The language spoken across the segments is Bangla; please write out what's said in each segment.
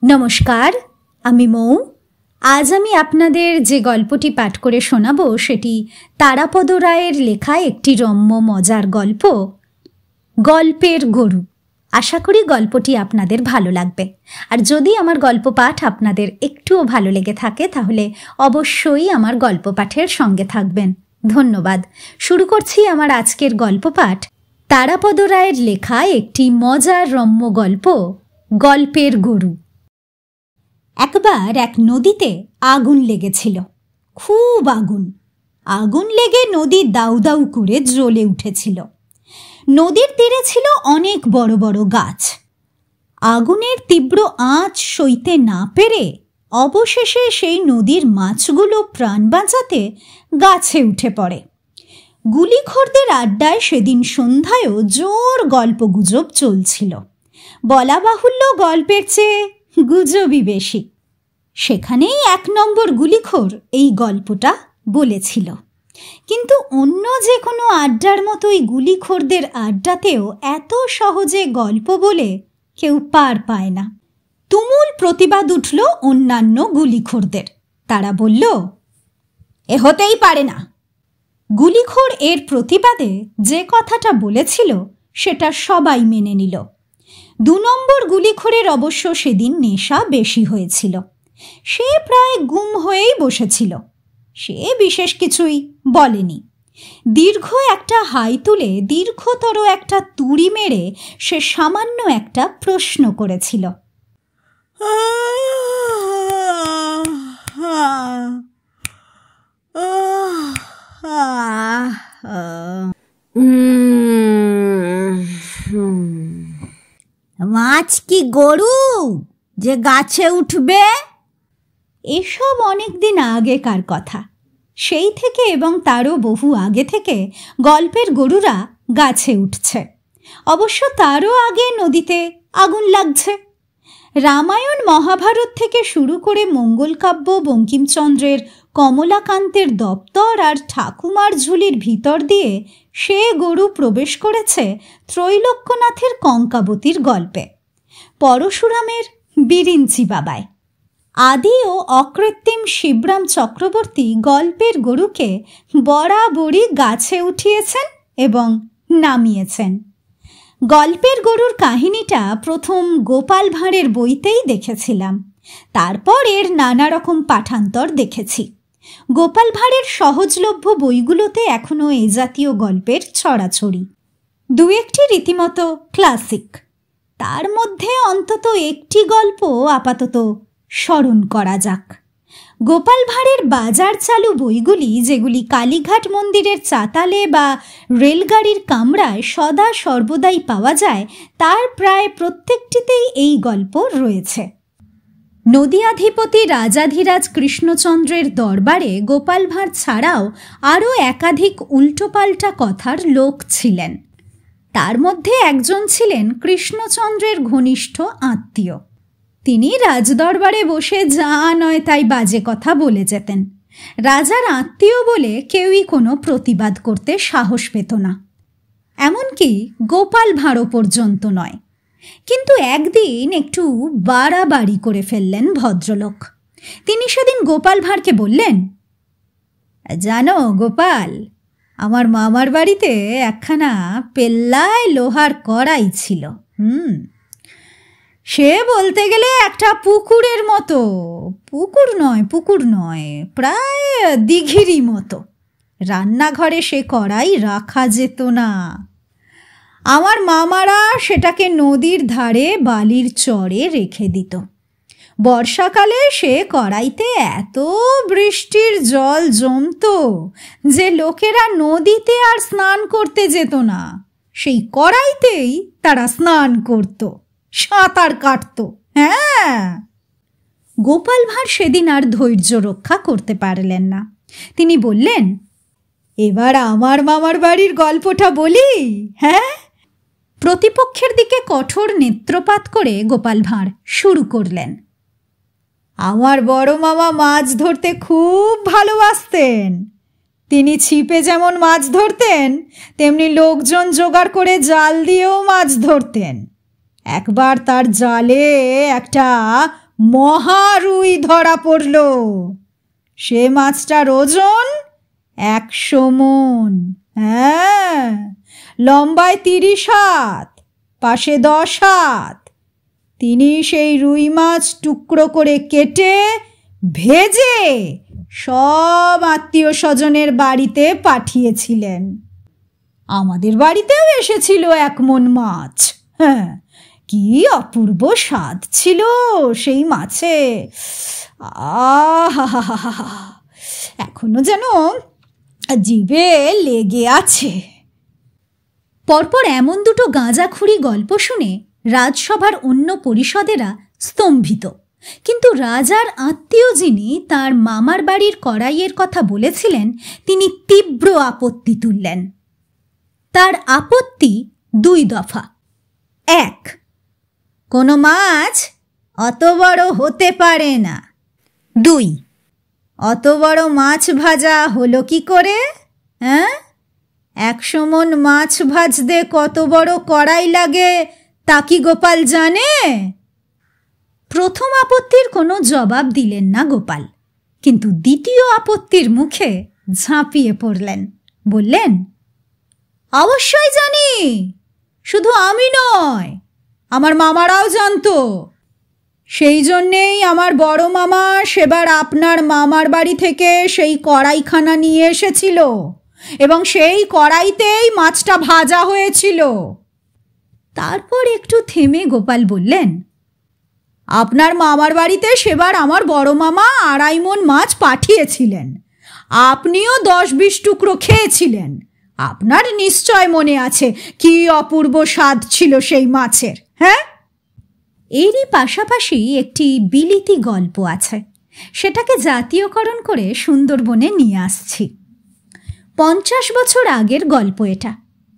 নমস্কার, আমি মৌ। আজ আমি আপনাদের যে গল্পটি পাঠ করে শোনাবো সেটি তারাপদ রায়ের লেখা একটি রম্য মজার গল্প, গল্পের গরু। আশা করি গল্পটি আপনাদের ভালো লাগবে। আর যদি আমার গল্প পাঠ আপনাদের একটুও ভালো লেগে থাকে তাহলে অবশ্যই আমার গল্প পাঠের সঙ্গে থাকবেন। ধন্যবাদ। শুরু করছি আমার আজকের গল্প পাঠ, তারাপদ রায়ের লেখা একটি মজার রম্য গল্প, গল্পের গরু। একবার এক নদীতে আগুন লেগেছিল, খুব আগুন। আগুন লেগে নদী দাউ দাউ করে জ্বলে উঠেছিল। নদীর তীরে ছিল অনেক বড় বড় গাছ। আগুনের তীব্র আঁচ সইতে না পেরে অবশেষে সেই নদীর মাছগুলো প্রাণ বাঁচাতে গাছে উঠে পড়ে। গুলিখোরদের আড্ডায় সেদিন সন্ধ্যায়ও জোর গল্পগুজব চলছিল। বলা বাহুল্য, গল্পের চেয়ে গুজবই বেশি। সেখানেই 1 নম্বর গুলিখোর এই গল্পটা বলেছিল। কিন্তু অন্য যে কোনো আড্ডার মতোই গুলিখোরদের আড্ডাতেও এত সহজে গল্প বলে কেউ পার পায় না। তুমুল প্রতিবাদ উঠল অন্যান্য গুলিখোরদের। তারা বলল, এ হতেই পারে না। গুলিখোর এর প্রতিবাদে যে কথাটা বলেছিল সেটা সবাই মেনে নিল। 2 নম্বর গুলিখোরের অবশ্য সেদিন নেশা বেশি হয়েছিল। সে প্রায় গুম হয়েই বসেছিল। সে বিশেষ কিছুই বলেনি। দীর্ঘ একটা হাই তুলে দীর্ঘতর একটা তুড়ি মেরে সে সামান্য একটা প্রশ্ন করেছিল। মাছ কি গরু যে গাছে উঠবে? এসব অনেক দিন আগেকার কথা। সেই থেকে এবং তারও বহু আগে থেকে গল্পের গরুরা গাছে উঠছে। অবশ্য তারও আগে নদীতে আগুন লাগছে। রামায়ণ মহাভারত থেকে শুরু করে মঙ্গলকাব্য, বঙ্কিমচন্দ্রের কমলাকান্তের দপ্তর আর ঠাকুমার ঝুলির ভিতর দিয়ে সে গরু প্রবেশ করেছে ত্রৈলোক্যনাথের কঙ্কাবতীর গল্পে, পরশুরামের বিরিঞ্চি বাবায়। আদি ও অকৃত্রিম শিবরাম চক্রবর্তী গল্পের গরুকে বরাবরই গাছে উঠিয়েছেন এবং নামিয়েছেন। গল্পের গরুর কাহিনীটা প্রথম গোপাল ভাঁড়ের বইতেই দেখেছিলাম। তারপর এর নানা রকম পাঠান্তর দেখেছি। গোপাল ভাঁড়ের সহজলভ্য বইগুলোতে এখনও এ জাতীয় গল্পের ছড়াছড়ি। 2-1টি রীতিমতো ক্লাসিক। তার মধ্যে অন্তত একটি গল্প আপাতত স্মরণ করা যাক। গোপাল ভাঁড়ের বাজার চালু বইগুলি, যেগুলি কালীঘাট মন্দিরের চাতালে বা রেলগাড়ির কামরায় সদা সর্বদাই পাওয়া যায়, তার প্রায় প্রত্যেকটিতেই এই গল্প রয়েছে। নদীয়াধিপতি রাজাধিরাজ কৃষ্ণচন্দ্রের দরবারে গোপাল ভাঁড় ছাড়াও আরও একাধিক উল্টোপাল্টা কথার লোক ছিলেন। তার মধ্যে একজন ছিলেন কৃষ্ণচন্দ্রের ঘনিষ্ঠ আত্মীয়। তিনি রাজদরবারে বসে যা নয় তাই বাজে কথা বলে যেতেন। রাজার আত্মীয় বলে কেউই কোনো প্রতিবাদ করতে সাহস পেত না, এমনকি গোপাল ভাঁড়ও পর্যন্ত নয়। কিন্তু একদিন একটু বাড়াবাড়ি করে ফেললেন ভদ্রলোক। তিনি সেদিন গোপাল ভাঁড়কে বললেন, জানো গোপাল, আমার মামার বাড়িতে একখানা পেল্লায় লোহার কড়াই ছিল। সে বলতে গেলে একটা পুকুরের মতো, পুকুর নয়, প্রায় দিঘিরই মতো। রান্নাঘরে সে কড়াই রাখা যেত না। আমার মামারা সেটাকে নদীর ধারে বালির চরে রেখে দিত। বর্ষাকালে সে কড়াইতে এত বৃষ্টির জল জমত যে লোকেরা নদীতে আর স্নান করতে যেত না। সেই কড়াইতেই তারা স্নান করত, সাঁতার কাটত। হ্যাঁ। গোপাল ভাঁড় সেদিন আর ধৈর্য রক্ষা করতে পারলেন না। তিনি বললেন, এবার আমার মামার বাড়ির গল্পটা বলি। হ্যাঁ। প্রতিপক্ষের দিকে কঠোর নেত্রপাত করে গোপাল ভাঁড় শুরু করলেন। আমার বড় মামা মাছ ধরতে খুব ভালোবাসতেন। তিনি ছিপে যেমন মাছ ধরতেন, তেমনি লোকজন জোগাড় করে জাল দিয়েও মাছ ধরতেন। একবার তার জালে একটা মহারুই ধরা পড়ল। সে মাছটার ওজন 100 মণ। হ্যাঁ, লম্বায় 30 হাত, পাশে 10 হাত। তিনি সেই রুই মাছ টুকরো করে কেটে ভেজে সব আত্মীয় স্বজনের বাড়িতে পাঠিয়েছিলেন। আমাদের বাড়িতেও এসেছিল 1 মণ মাছ। হ্যাঁ, কি অপূর্ব স্বাদ ছিল সেই মাছে। আহা, এখনো যেন জিভে লেগে আছে। পরপর এমন দুটো গাঁজাখুরি গল্প শুনে রাজসভার অন্য পরিষদেরা স্তম্ভিত। কিন্তু রাজার আত্মীয় যিনি তার মামার বাড়ির কড়াইয়ের কথা বলেছিলেন, তিনি তীব্র আপত্তি তুললেন। তার আপত্তি 2 দফা। 1, কোনো মাছ অত বড় হতে পারে না। 2, অত বড় মাছ ভাজা হলো কি করে? হ্যাঁ, 100 মণ মাছ ভাজতে কত বড় কড়াই লাগে তা কি গোপাল জানে? প্রথম আপত্তির কোনো জবাব দিলেন না গোপাল, কিন্তু দ্বিতীয় আপত্তির মুখে ঝাঁপিয়ে পড়লেন। বললেন, অবশ্যই জানি, শুধু আমি নয়, আমার মামারাও জানতো। সেই জন্যেই আমার বড় মামা সেবার আপনার মামার বাড়ি থেকে সেই কড়াইখানা নিয়ে এসেছিল এবং সেই কড়াইতেই মাছটা ভাজা হয়েছিল। তারপর একটু থেমে গোপাল বললেন, আপনার মামার বাড়িতে সেবার আমার বড় মামা 2.5 মণ মাছ পাঠিয়েছিলেন। আপনিও 10-20 টুকরো খেয়েছিলেন। আপনার নিশ্চয় মনে আছে কি অপূর্ব স্বাদ ছিল সেই মাছের। হ্যাঁ, এরই পাশাপাশি একটি বিলিতি গল্প আছে, সেটাকে জাতীয়করণ করে সুন্দরবনে নিয়ে আসছি। 50 বছর আগের গল্প এটা।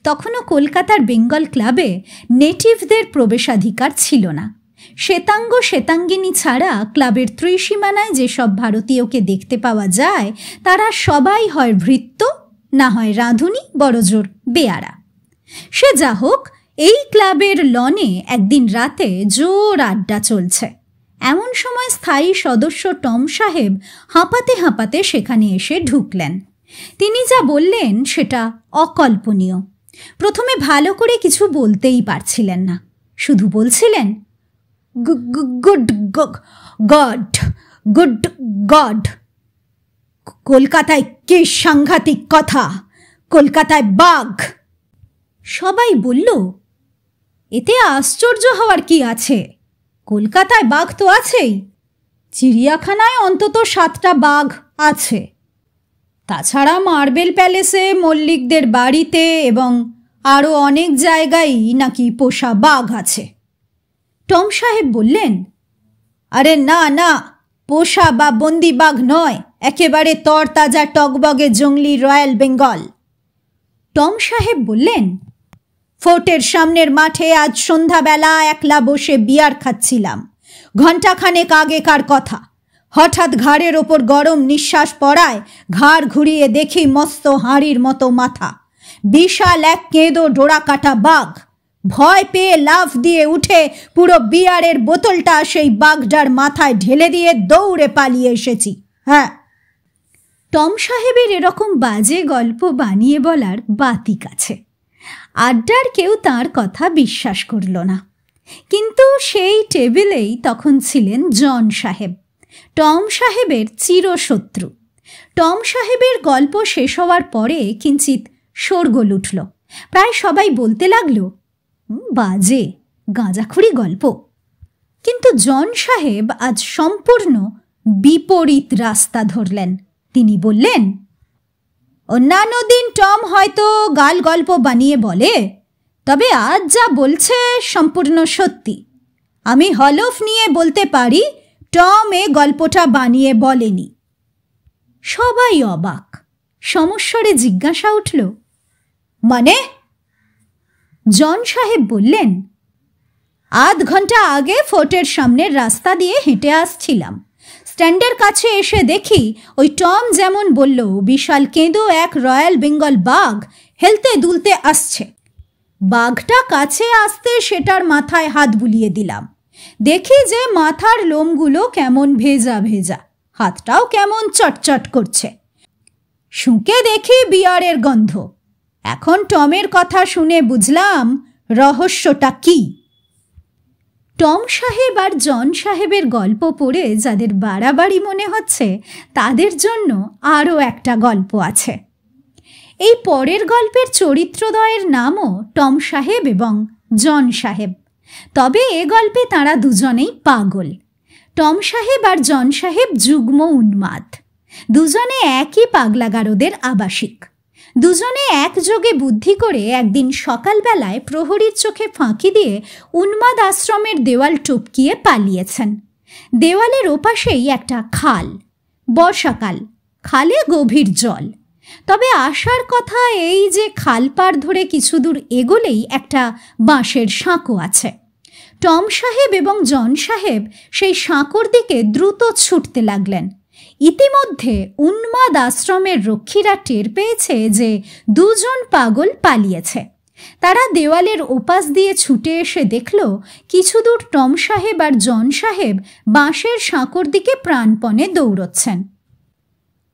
তখনও কলকাতার বেঙ্গল ক্লাবে নেটিভদের প্রবেশাধিকার ছিল না। শ্বেতাঙ্গ শ্বেতাঙ্গিনী ছাড়া ক্লাবের ত্রিসীমানায় যেসব ভারতীয়কে দেখতে পাওয়া যায় তারা সবাই হয় ভৃত্য, না হয় রাঁধুনি, বড়জোর বেয়ারা। সে যা হোক, এই ক্লাবের লনে একদিন রাতে জোর আড্ডা চলছে। এমন সময় স্থায়ী সদস্য টম সাহেব হাঁপাতে হাঁপাতে সেখানে এসে ঢুকলেন। তিনি যা বললেন সেটা অকল্পনীয়। প্রথমে ভালো করে কিছু বলতেই পারছিলেন না, শুধু বলছিলেন, গুড গড, কলকাতায় কি সাংঘাতিক কথা, কলকাতায় বাঘ। সবাই বলল, এতে আশ্চর্য হওয়ার কি আছে? কলকাতায় বাঘ তো আছেই, চিড়িয়াখানায় অন্তত 7টা বাঘ আছে। তাছাড়া মার্বেল প্যালেসে, মল্লিকদের বাড়িতে এবং আরও অনেক জায়গায় নাকি পোষা বাঘ আছে। টম সাহেব বললেন, আরে না, পোষা বা বন্দি বাঘ নয়, একেবারে তরতাজা টগবগে জংলি রয়্যাল বেঙ্গল। টম সাহেব বললেন, ফোর্টের সামনের মাঠে আজ সন্ধ্যাবেলা একলা বসে বিয়ার খাচ্ছিলাম। ঘণ্টাখানেক আগেকার কথা। হঠাৎ ঘাড়ের ওপর গরম নিঃশ্বাস পড়ায় ঘাড় ঘুরিয়ে দেখি মস্ত হাঁড়ির মতো মাথা, বিশাল এক কেঁদো ডোরা কাটা বাঘ। ভয় পেয়ে লাফ দিয়ে উঠে পুরো বিয়ারের বোতলটা সেই বাঘটার মাথায় ঢেলে দিয়ে দৌড়ে পালিয়ে এসেছি। হ্যাঁ। টম সাহেবের এরকম বাজে গল্প বানিয়ে বলার বাতিক আছে। আড্ডার কেউ তার কথা বিশ্বাস করল না, কিন্তু সেই টেবিলেই তখন ছিলেন জন সাহেব, টম সাহেবের চিরশত্রু। টম সাহেবের গল্প শেষ হওয়ার পরে কিঞ্চিত শোরগোল উঠল। প্রায় সবাই বলতে লাগলো, বাজে গাঁজাখুরি গল্প। কিন্তু জন সাহেব আজ সম্পূর্ণ বিপরীত রাস্তা ধরলেন। তিনি বললেন, অন্যান্য দিন টম হয়তো গাল গল্প বানিয়ে বলে, তবে আজ যা বলছে সম্পূর্ণ সত্যি। আমি হলফ নিয়ে বলতে পারি টম এ গল্পটা বানিয়ে বলেনি। সবাই অবাক। সমস্বরে জিজ্ঞাসা উঠল, মানে? জন সাহেব বললেন, আধ ঘন্টা আগে ফোর্টের সামনের রাস্তা দিয়ে হেঁটে আসছিলাম। স্ট্যান্ডের কাছে এসে দেখি ওই টম যেমন বলল, বিশাল কেঁদো এক রয়্যাল বেঙ্গল বাঘ হেলতে দুলতে আসছে। বাঘটা কাছে আসতে সেটার মাথায় হাত বুলিয়ে দিলাম। দেখি যে মাথার লোমগুলো কেমন ভেজা ভেজা, হাতটাও কেমন চটচট করছে। শুঁকে দেখি বিয়ারের গন্ধ। এখন টমের কথা শুনে বুঝলাম রহস্যটা কি। টম সাহেব আর জন সাহেবের গল্প পড়ে যাদের বাড়াবাড়ি মনে হচ্ছে তাদের জন্য আরও একটা গল্প আছে। এই পরের গল্পের চরিত্রদ্বয়ের নামও টম সাহেব এবং জন সাহেব, তবে এ গল্পে তাঁরা দুজনেই পাগল। টম সাহেব আর জন সাহেব যুগ্ম উন্মাদ, দুজনে একই পাগলাগারদের আবাসিক। দুজনে একযোগে বুদ্ধি করে একদিন সকালবেলায় প্রহরীর চোখে ফাঁকি দিয়ে উন্মাদ আশ্রমের দেওয়াল টপকিয়ে পালিয়েছেন। দেওয়ালের ওপাশেই একটা খাল, বর্ষাকাল, খালে গভীর জল। তবে আসার কথা এই যে খাল পার ধরে কিছু দূর এগোলেই একটা বাঁশের সাঁকো আছে। টম সাহেব এবং জন সাহেব সেই সাঁকোর দিকে দ্রুত ছুটতে লাগলেন। ইতিমধ্যে উন্মাদ আশ্রমের রক্ষীরা টের পেয়েছে যে দুজন পাগল পালিয়েছে। তারা দেওয়ালের ওপাশ দিয়ে ছুটে এসে দেখল কিছু দূর টম সাহেব আর জন সাহেব বাঁশের সাঁকোর দিকে প্রাণপণে দৌড়চ্ছেন।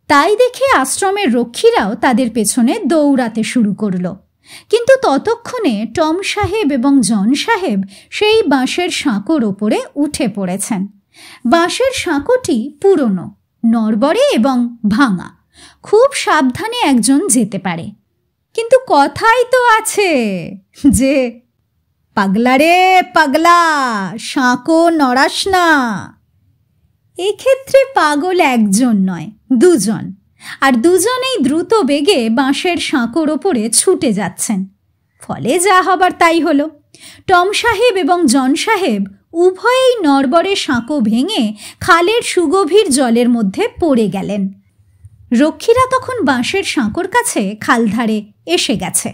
তাই দেখে আশ্রমের রক্ষীরাও তাদের পেছনে দৌড়াতে শুরু করল। কিন্তু ততক্ষণে টম সাহেব এবং জন সাহেব সেই বাঁশের সাঁকোর ওপরে উঠে পড়েছেন। বাঁশের সাঁকোটি পুরনো, নড়বড়ে এবং ভাঙা। খুব সাবধানে একজন যেতে পারে, কিন্তু কথাই তো আছে যে পাগলা রে পাগলা, সাঁকো নড়াস না। এক্ষেত্রে পাগল একজন নয়, দুজন, আর দুজনেই দ্রুত বেগে বাঁশের সাঁকোর ওপরে ছুটে যাচ্ছেন। ফলে যা হবার তাই হলো। টম সাহেব এবং জন সাহেব উভয়েই নড়বড়ে সাঁকো ভেঙে খালের সুগভীর জলের মধ্যে পড়ে গেলেন। রক্ষীরা তখন বাঁশের সাঁকোর কাছে খালধারে এসে গেছে।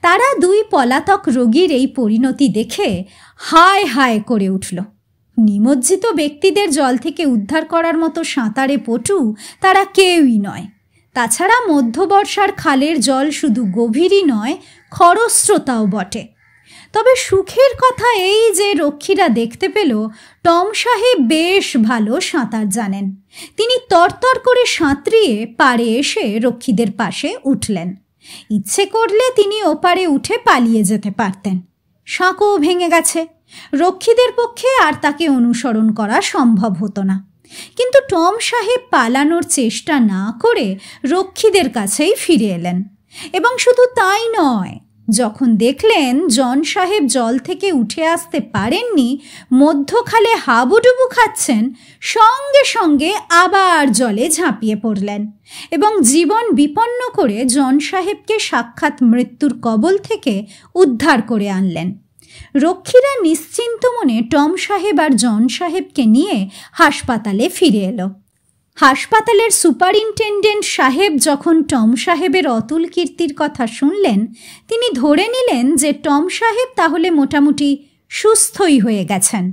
তারা দুই পলাতক রোগীর এই পরিণতি দেখে হায় হায় করে উঠল। নিমজ্জিত ব্যক্তিদের জল থেকে উদ্ধার করার মতো সাঁতারে পটু তারা কেউই নয়। তাছাড়া মধ্যবর্ষার খালের জল শুধু গভীরই নয়, খরস্রোতাও বটে। তবে সুখের কথা এই যে রক্ষীরা দেখতে পেল টম সাহেব বেশ ভালো সাঁতার জানেন। তিনি তরতর করে সাঁতরিয়ে পাড়ে এসে রক্ষীদের পাশে উঠলেন। ইচ্ছে করলে তিনি ওপারে উঠে পালিয়ে যেতে পারতেন। সাঁকো ভেঙে গেছে, রক্ষীদের পক্ষে আর তাকে অনুসরণ করা সম্ভব হতো না। কিন্তু টম সাহেব পালানোর চেষ্টা না করে রক্ষীদের কাছেই ফিরে এলেন। এবং শুধু তাই নয়, যখন দেখলেন জন সাহেব জল থেকে উঠে আসতে পারেননি, মধ্যখালে হাবুডুবু খাচ্ছেন, সঙ্গে সঙ্গে আবার জলে ঝাঁপিয়ে পড়লেন এবং জীবন বিপন্ন করে জন সাহেবকে সাক্ষাৎ মৃত্যুর কবল থেকে উদ্ধার করে আনলেন। রক্ষীরা নিশ্চিন্ত মনে টম সাহেব আর জন সাহেবকে নিয়ে হাসপাতালে ফিরে এলো। হাসপাতালের সুপারিনটেন্ডেন্ট সাহেব যখন টম সাহেবের অতুল কীর্তির কথা শুনলেন, তিনি ধরে নিলেন যে টম সাহেব তাহলে মোটামুটি সুস্থই হয়ে গেছেন।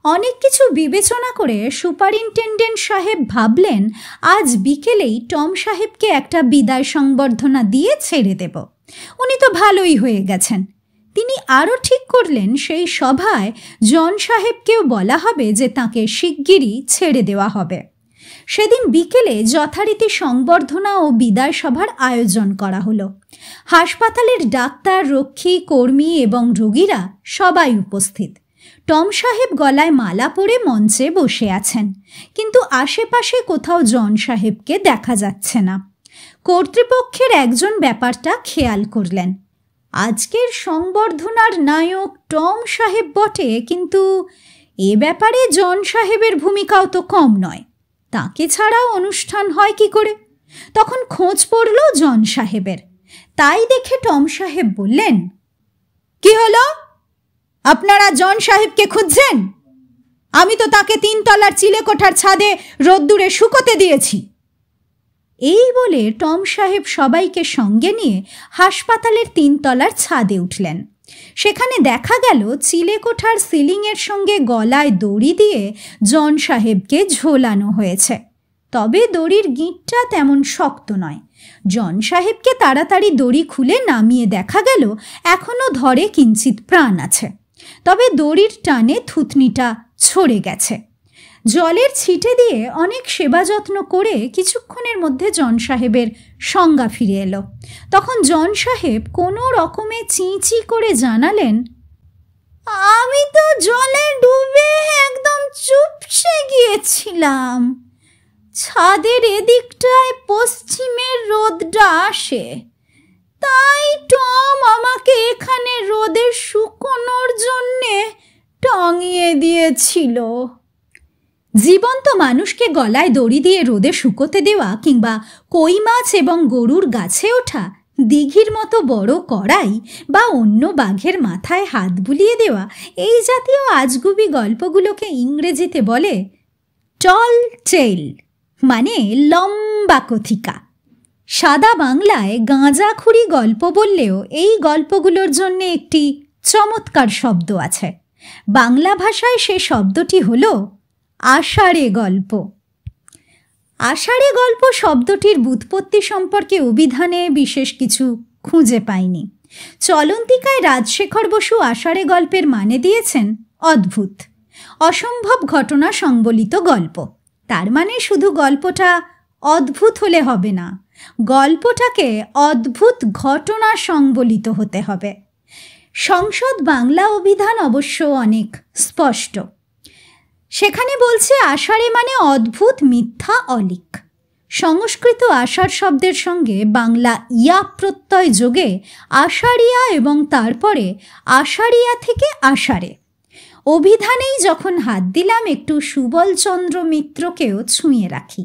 অনেক কিছু বিবেচনা করে সুপারিনটেন্ডেন্ট সাহেব ভাবলেন আজ বিকেলেই টম সাহেবকে একটা বিদায় সংবর্ধনা দিয়ে ছেড়ে দেব। উনি তো ভালোই হয়ে গেছেন। তিনি আরও ঠিক করলেন সেই সভায় জন সাহেবকেও বলা হবে যে তাকে শিগগিরই ছেড়ে দেওয়া হবে। সেদিন বিকেলে যথারীতি সংবর্ধনা ও বিদায় সভার আয়োজন করা হলো। হাসপাতালের ডাক্তার, রক্ষী, কর্মী এবং রোগীরা সবাই উপস্থিত। টম সাহেব গলায় মালা পরে মঞ্চে বসে আছেন, কিন্তু আশেপাশে কোথাও জন সাহেবকে দেখা যাচ্ছে না। কর্তৃপক্ষের একজন ব্যাপারটা খেয়াল করলেন। আজকের সংবর্ধনার নায়ক টম সাহেব বটে, কিন্তু এ ব্যাপারে জন সাহেবের ভূমিকাও তো কম নয়। তাকে ছাড়াও অনুষ্ঠান হয় কি করে? তখন খোঁজ পড়ল জন সাহেবের। তাই দেখে টম সাহেব বললেন, কি হলো? আপনারা জন সাহেবকে খুঁজছেন? আমি তো তাকে 3 তলার চিলেকোঠার ছাদে রোদ্দুরে শুকোতে দিয়েছি। এই বলে টম সাহেব সবাইকে সঙ্গে নিয়ে হাসপাতালের 3 তলার ছাদে উঠলেন। সেখানে দেখা গেল চিলেকোঠার সিলিংয়ের সঙ্গে গলায় দড়ি দিয়ে জন সাহেবকে ঝোলানো হয়েছে। তবে দড়ির গিঁটটা তেমন শক্ত নয়। জন সাহেবকে তাড়াতাড়ি দড়ি খুলে নামিয়ে দেখা গেল এখনও ধরে কিঞ্চিত প্রাণ আছে। তবে দড়ির টানে থুতনিটা ছড়ে গেছে। জলের ছিটে দিয়ে অনেক সেবা যত্ন করে কিছুক্ষণের মধ্যে জন সাহেবের সংজ্ঞা ফিরে এলো। তখন জন সাহেব কোনো রকমে চিঁচি করে জানালেন, আমি তো জলে ডুবে একদম চুপসে গিয়েছিলাম। ছাদের এদিকটায় পশ্চিমের রোদটা আসে, তাই টম আমাকে এখানে রোদে শুকোনোর জন্যে টাঙিয়ে দিয়েছিল। জীবন্ত মানুষকে গলায় দড়ি দিয়ে রোদে শুকোতে দেওয়া কিংবা কই মাছ এবং গরুর গাছে ওঠা, দিঘির মতো বড় কড়াই বা অন্য বাঘের মাথায় হাত বুলিয়ে দেওয়া, এই জাতীয় আজগুবি গল্পগুলোকে ইংরেজিতে বলে টল টেল, মানে লম্বা কথিকা। সাদা বাংলায় গাঁজাখুরি গল্প বললেও এই গল্পগুলোর জন্য একটি চমৎকার শব্দ আছে। বাংলা ভাষায় সে শব্দটি হল আষাঢ়ে গল্প। আষাঢ়ে গল্প শব্দটির ব্যুৎপত্তি সম্পর্কে অভিধানে বিশেষ কিছু খুঁজে পাইনি। চলন্তিকায় রাজশেখর বসু আষাঢ়ে গল্পের মানে দিয়েছেন অদ্ভুত, অসম্ভব ঘটনা সংবলিত গল্প। তার মানে শুধু গল্পটা অদ্ভুত হলে হবে না, গল্পটাকে অদ্ভুত ঘটনা সংবলিত হতে হবে। সংসদ বাংলা অভিধান অবশ্য অনেক স্পষ্ট। সেখানে বলছে আষাঢ়ে মানে অদ্ভুত, মিথ্যা, অলিক। সংস্কৃত আষাঢ় শব্দের সঙ্গে বাংলা ইয়া প্রত্যয় যোগে আষাঢ়িয়া এবং তারপরে আষাঢ়িয়া থেকে আষাঢ়ে। অভিধানেই যখন হাত দিলাম, একটু সুবলচন্দ্র মিত্রকেও ছুঁয়ে রাখি।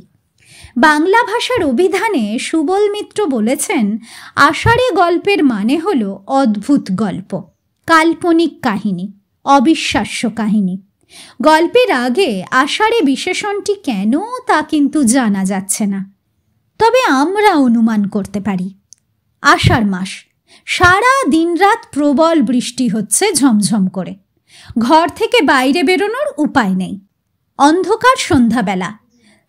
বাংলা ভাষার অভিধানে সুবল মিত্র বলেছেন, আষাঢ়ে গল্পের মানে হল অদ্ভুত গল্প, কাল্পনিক কাহিনী, অবিশ্বাস্য কাহিনী। গল্পের আগে আষাঢ়ে বিশেষণটি কেন তা কিন্তু জানা যাচ্ছে না, তবে আমরা অনুমান করতে পারি। আষাঢ় মাস, সারা দিনরাত প্রবল বৃষ্টি হচ্ছে ঝমঝম করে, ঘর থেকে বাইরে বেরোনোর উপায় নেই। অন্ধকার সন্ধ্যাবেলা,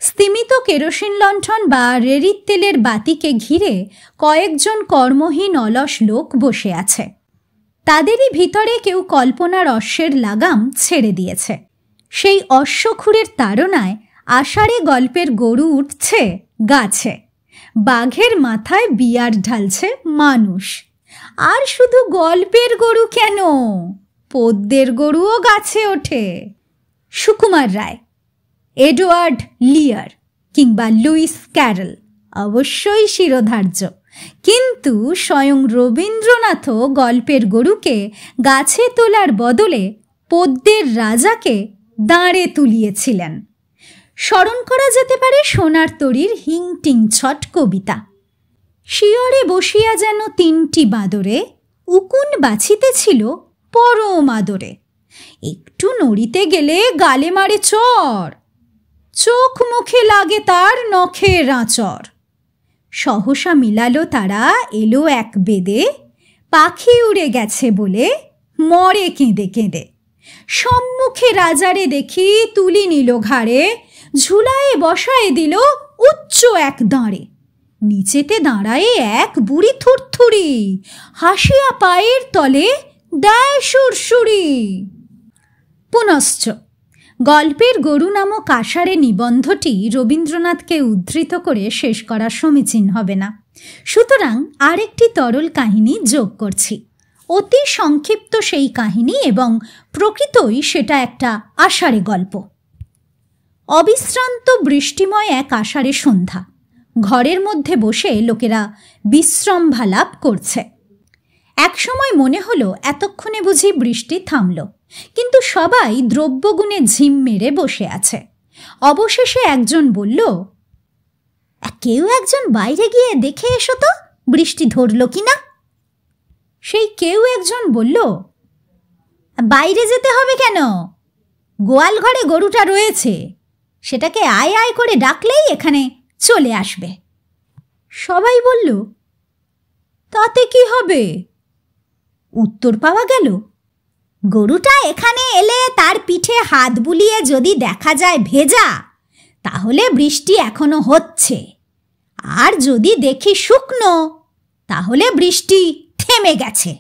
স্তিমিত কেরোসিন লণ্ঠন বা রেড়ির তেলের বাতিকে ঘিরে কয়েকজন কর্মহীন অলস লোক বসে আছে। তাদেরই ভিতরে কেউ কল্পনার অশ্বের লাগাম ছেড়ে দিয়েছে। সেই অশ্বক্ষুরের তাড়নায় আষাঢ়ে গল্পের গরু উঠছে গাছে, বাঘের মাথায় বিয়ার ঢালছে মানুষ। আর শুধু গল্পের গরু কেন, পদ্যের গরুও গাছে ওঠে। সুকুমার রায়, এডওয়ার্ড লিয়ার কিংবা লুইস ক্যারল অবশ্যই শিরোধার্য, কিন্তু স্বয়ং রবীন্দ্রনাথও গল্পের গরুকে গাছে তোলার বদলে পদ্যের রাজাকে দাঁড়ে তুলিয়েছিলেন। স্মরণ করা যেতে পারে সোনার তরীর হিংটিং ছট কবিতা। শিয়রে বসিয়া যেন তিনটি বাঁদরে, উকুন বাছিতেছিল পরম আদরে। একটু নড়িতে গেলে গালে মারে চর, চোখ মুখে লাগে তার নখের আঁচর। সহসা মিলালো তারা, এলো এক বেদে, পাখি উড়ে গেছে বলে মরে কেঁদে কেঁদে। সম্মুখে রাজারে দেখি তুলি নিল ঘাড়ে, ঝুলায়ে বসায়ে দিল উচ্চ এক দাঁড়ে। নিচেতে দাঁড়ায়ে এক বুড়ি থুরথুরি, হাসিয়া পায়ের তলে দেয় সুরসুরি। পুনশ্চ গল্পের গরু নামক আষাঢ়ে নিবন্ধটি রবীন্দ্রনাথকে উদ্ধৃত করে শেষ করা সমীচীন হবে না, সুতরাং আরেকটি তরল কাহিনী যোগ করছি। অতি সংক্ষিপ্ত সেই কাহিনী, এবং প্রকৃতই সেটা একটা আষাঢ়ে গল্প। অবিশ্রান্ত বৃষ্টিময় এক আষাঢ়ে সন্ধ্যা, ঘরের মধ্যে বসে লোকেরা বিশ্রামভালাপ করছে। একসময় মনে হলো এতক্ষণে বুঝি বৃষ্টি থামল, কিন্তু সবাই দ্রব্যগুণে ঝিম মেরে বসে আছে। অবশেষে একজন বলল, কেউ একজন বাইরে গিয়ে দেখে এসো তো বৃষ্টি ধরল কিনা। সেই কেউ একজন বলল, বাইরে যেতে হবে কেন, গোয়াল ঘরে গরুটা রয়েছে, সেটাকে আয় আয় করে ডাকলেই এখানে চলে আসবে। সবাই বলল, তাতে কি হবে? উত্তর পাওয়া গেল, গরুটা এখানে এলে তার পিঠে হাত বুলিয়ে যদি দেখা যায় ভেজা, তাহলে বৃষ্টি এখনো হচ্ছে, আর যদি দেখি শুকনো, তাহলে বৃষ্টি থেমে গেছে।